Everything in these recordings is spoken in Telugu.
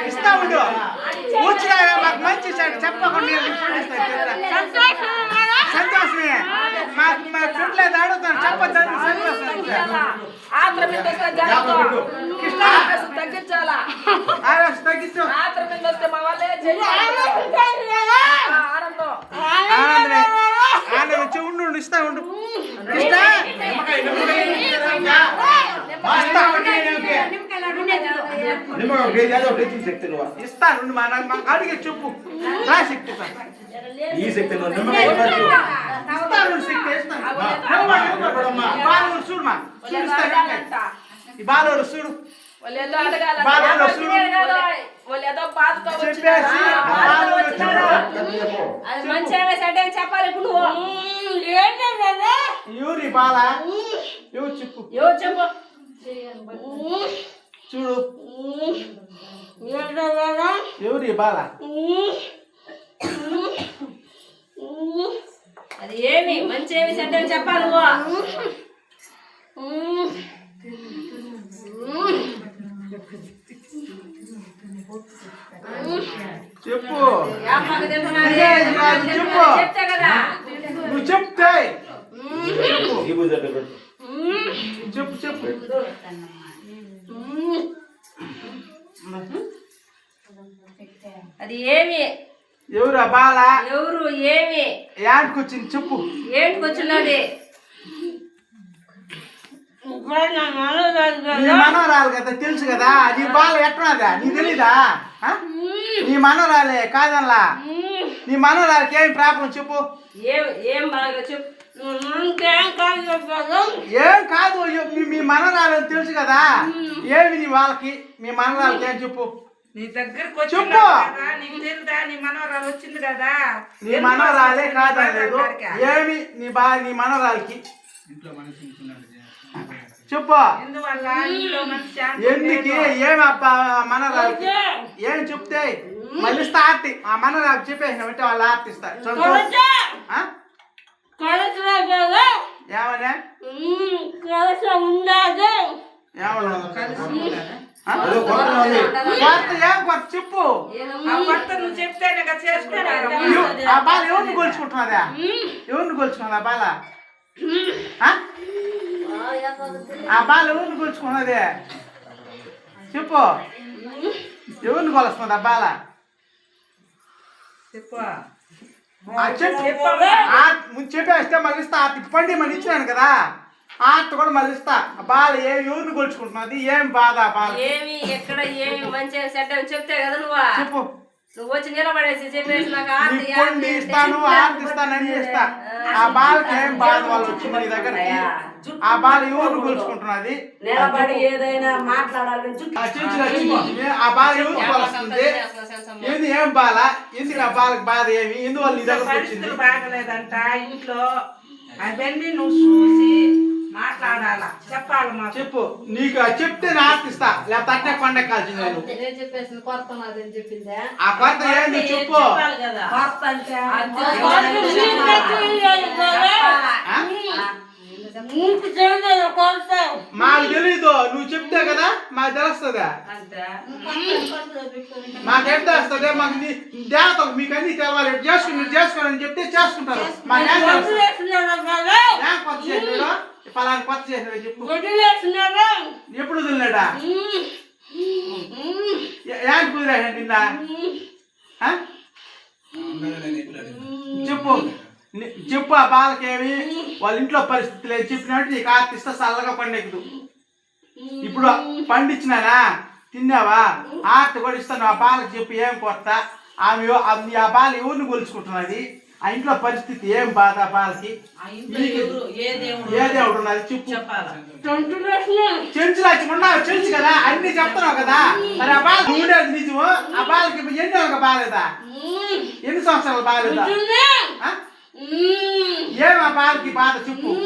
ఇస్తా ఉండు కూర్చున్నా మాకు మంచి చెప్పకుండా సంతోషమే మాకు మా ఫ్రెండ్ లేదు అడుగుతాను చెప్పొద్దని తగ్గించాలా తగ్గించు ఉండు ఇస్తా ఉండు ఇస్తాను మా అడిగే చెప్పు రా శక్తి ఈ శక్తి బాలూరు చూడు మా ఈ బాలూరు చూడు బాలూరు చూడు చెప్పాలి ఇప్పుడు ఎవరి బాల ఎవరు చెప్పు చూడు ఎవరి బాల అది ఏమి మంచి ఏమి చెడ్డ చెప్పాలి చెప్పు చెప్తా కదా నువ్వు చెప్తే చెప్పు చెప్పు అది ఏమి ఎవరు బాల ఎవరు ఏమి ఏంటికి వచ్చింది చెప్పు ఏంటికి వచ్చినది నీ మనవరాలు కదా తెలుసు కదా నీ బాల ఎట్టున్నదా నీ తెలీదా నీ మనవరాలే కాదల్లా నీ మనవరాలకి ఏం ప్రాబ్లం చెప్పు ఏం బాగా చెప్పు ఏం కాదు మీ మనవరాలు తెలుసు కదా ఏమి నీ వాళ్ళకి మీ మనవరాలకి ఏం చెప్పు నీ దగ్గరకు చెప్పు నీకు తెలుదా నీ మనవరాలు వచ్చింది కదా నీ మనవరాలే కాదలేదు ఏమి నీ మనవరాలకి చెప్పు ఎందువల్ల ఎందుకు ఏమి అబ్బా మనవరాలకి ఏం చెప్తే మళ్ళీ స్టార్ట్ ఆ మనవరాలు చెప్పేసినట్టే వాళ్ళు ఆర్టిస్తారు ఏమన్నా చెప్పు నువ్వు చెప్తేనే చేస్తాను ఆ బాల ఎవరిని గొలుచుకుంటున్నదా ఎవరిని గొలుచుకున్నదా బాల ఆ బాల ఎవరిని గొలుచుకున్నదే చెప్పు ఎవరిని కొలుస్తున్నది ఆ బాల చెప్పేస్తే మళ్ళీ ఇస్తా పండి మళ్ళీ ఇచ్చినాను కదా ఆర్ట్ కూడా మళ్ళీ ఇస్తా బాల ఎవరిని గొలుచుకుంటున్నది ఏం బాధ బాల ఏమి ఎక్కడ ఏమి మంచి సెట్ చెప్తే కదా చెప్పు నువ్వు వచ్చి నిలబడేసి చెప్పేసి నాకు పండి ఇస్తాను ఆర్ట్ ఇస్తాను అన్ని ఇస్తా ఆ బాలకి ఏం బాధ వాళ్ళు వచ్చింది నీ దగ్గరకి ఆ బాల ఎవరిని గొలుచుకుంటున్నది నిలబడి ఏదైనా మాట్లాడాలని ఆ బాల ఎవరిని కొలుస్తుంది ఏంది ఏం బాల ఎందుకు ఆ బాలకి బాధ ఏమి ఎందువల్ల నీ దగ్గర వచ్చింది బాగలేదంట ఇంట్లో అవన్నీ నువ్వు చూసి మాట్లాడాలా చెప్పాలి మా చెప్పు నీకు చెప్తే నేను ఆర్టిస్తా లేకపోతే అట్నే కొండ కాల్చింది ఆ కొరత ఏంది చెప్పు మాకు తెలీదు నువ్వు చెప్తే కదా మాకు తెలుస్తుందా మాకేం తెలుస్తుంది మాకు దేవత మీకు అన్ని తెలవాలి చేసుకోని చెప్తే చేసుకుంటారు మా పలానా కొత్త చేసినాడు చెప్పు ఎప్పుడు వదిలినాడా ఏం కుదిరేసా నిన్న చెప్పు చెప్పు ఆ బాలకేమి వాళ్ళ ఇంట్లో పరిస్థితి లేదు చెప్పినట్టు నీకు ఆర్టిస్తా చల్లగా పండెక్కుదు ఇప్పుడు పండించినానా తిన్నావా ఆర్ట్ కూడా ఇస్తాను ఆ బాలకి చెప్పు ఏం కొత్త ఆమె ఆ బాల ఎవరిని గొలుచుకుంటున్నది ఆ ఇంట్లో పరిస్థితి ఏం బాధ బాలకి ఏ దేవుడు ఉన్నది చెప్పు చెంచులు ఉన్నావు చెంచు కదా అన్ని చెప్తున్నావు కదా మరి ఆ బాల ఉండేది నిజము ఆ బాలకి ఎన్ని ఒక బాలేదా ఎన్ని సంవత్సరాలు బాలేదా ఏం ఆ బాలకి బాధ చెప్పు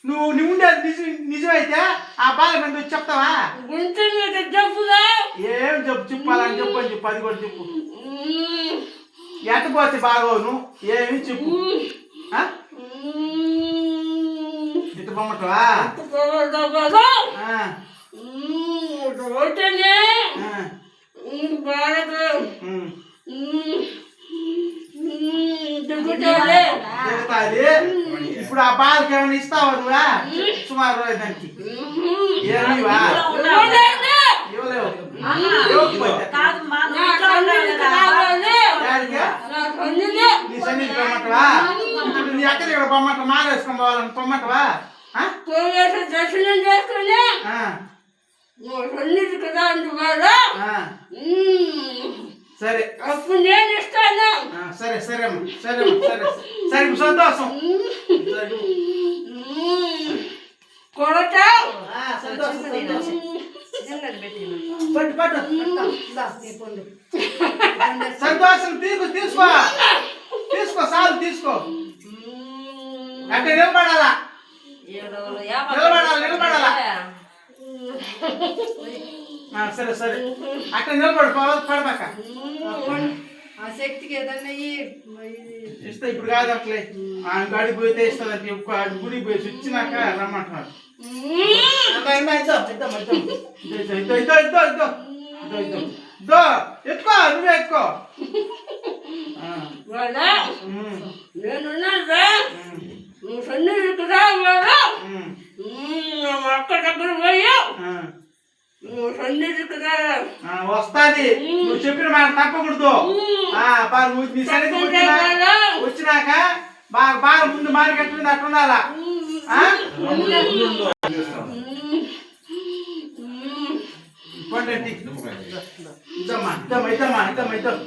నువ్వు ఉండేది నిజమైతే ఆ బాల మీద చెప్తావా ఏం చెప్పాలని చెప్పు అని చెప్పు అది కూడా చెప్పు ఎట్టపోతే బాగోను ఏమి చెప్పు ఇటు పొమ్మటవా ఉమ్. దిగుతాలే. దిగుతాది. ఇప్పుడు ఆ బాలకి ఏమైనా ఇస్తావా నువ్వా సుమారు దానికి ఏమివా ఇవ్వలేవు ఇవ్వకపోతే కాదమ్మా, నువ్వు ఇంట్లో ఉన్నావు కదా. యాడికి? నీ సన్నిధి పొమ్మంటవా ఇప్పుడు నీ అక్కడ ఇక్కడ పొమ్మంట మాలేసుకొని పోవాలని పొమ్మంటవా ఆ? దర్శనం చేసుకుని ఆ, సన్నిధి కదా అందువల్ల ఆ. సరే అప్పుడు నేను ఇస్తాను. ఆ, సరే సరే అమ్మ సరే అమ్మ సరే సరే ఇప్పుడు సంతోషం సరే. కొడతా ఆ, సంతోషం సంతోషం పట్టు పట్టు సంతోషం తీసుకో తీసుకో సాలు తీసుకో అంటే నిలబడాలా నిలబడాలా ఆ, సరే సరే అక్కడ నిలబడు పడబాక ఆ శక్తికి ఏదన్నా ఇస్తా ఇప్పుడు కాదు అట్లే ఆ గాడి పోయితే ఇస్తుంది గుడి పోయి ఇచ్చినాక రమ్మంటున్నారు ఎత్తుకో నువ్వే ఎత్తుకో నేనున్నా నువ్వు సన్నిధి కదా నువ్వు అక్కడ దగ్గర పోయి నువ్వు సన్నిధి కదా వస్తాది నువ్వు చెప్పిన మాట తప్పకూడదు నువ్వు నీ సన్నిధి వచ్చినాక బాగా బాగా ముందు మారికట్టుంది అట్టుండాలా పండి ఇద్దమ్మా ఇద్దమ్మా ఇద్దమ్మా ఇద్దమ్మా ఇద్దం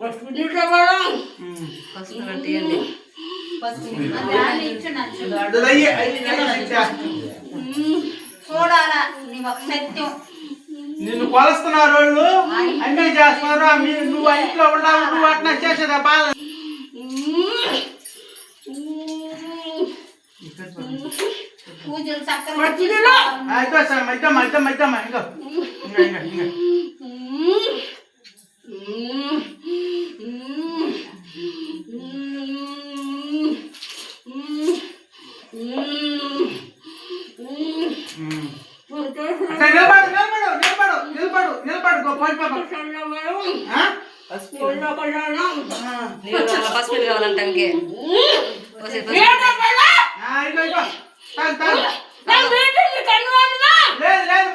పసుపు నీళ్ళు ఇవ్వడం చూడాలా నీ ఒక సత్యం. నిన్ను కొలుస్తున్నారు వాళ్ళు అన్నీ చేస్తున్నారు నువ్వు ఇంట్లో ఉన్నావు నువ్వు అట్లా చేసేదా బాధ పూజలు చక్కగా ఇద్దమ్మా ఇద్దమ్మా ఇద్దమ్మా ఇద్దమ్మా ఇంకా ఇంకా ఇంకా ఇంకా నిలబడు నిలబడు నిలబడు నిలబడు నిలబడు పడిపోకు పసుపు కావాలంటే ఇంకే లేదు లేదు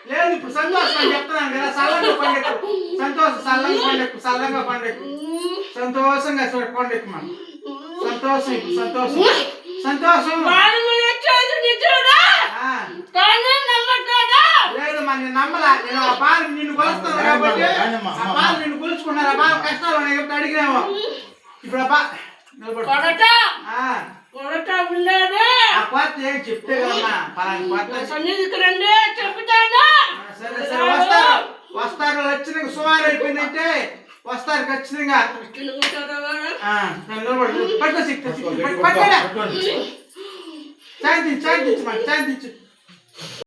లేదు ఇప్పుడు సంతోషం అని చెప్తున్నాను కదా సల్లంగా పండెక్కు సంతోషం సల్లంగా పండెక్కు సల్లంగా పండెక్కు సంతోషంగా కొండెక్కు మనం సంతోషం ఇప్పుడు సంతోషం సంతోషం లేదు మన నమ్మలా నేను ఆ బాలు నిన్ను కొలుస్తాను కాబట్టి ఆ బాలు నిన్ను కొలుచుకున్నారు ఆ బాలు కష్టాలు ఉన్నాయి కాబట్టి అడిగినాము ఇప్పుడు ఆ బా నిలబడు ఆ కొత్త ఏం చెప్తే కదమ్మా పలాని కొత్త సరే సరే వస్తారు వస్తారు లక్షణంగా సుమారు అయిపోయిందంటే వస్తారు ఖచ్చితంగా నిలబడు పట్టుకో సిక్కు పట్టుకోడా శాంతించు శాంతించు మాకు శాంతించు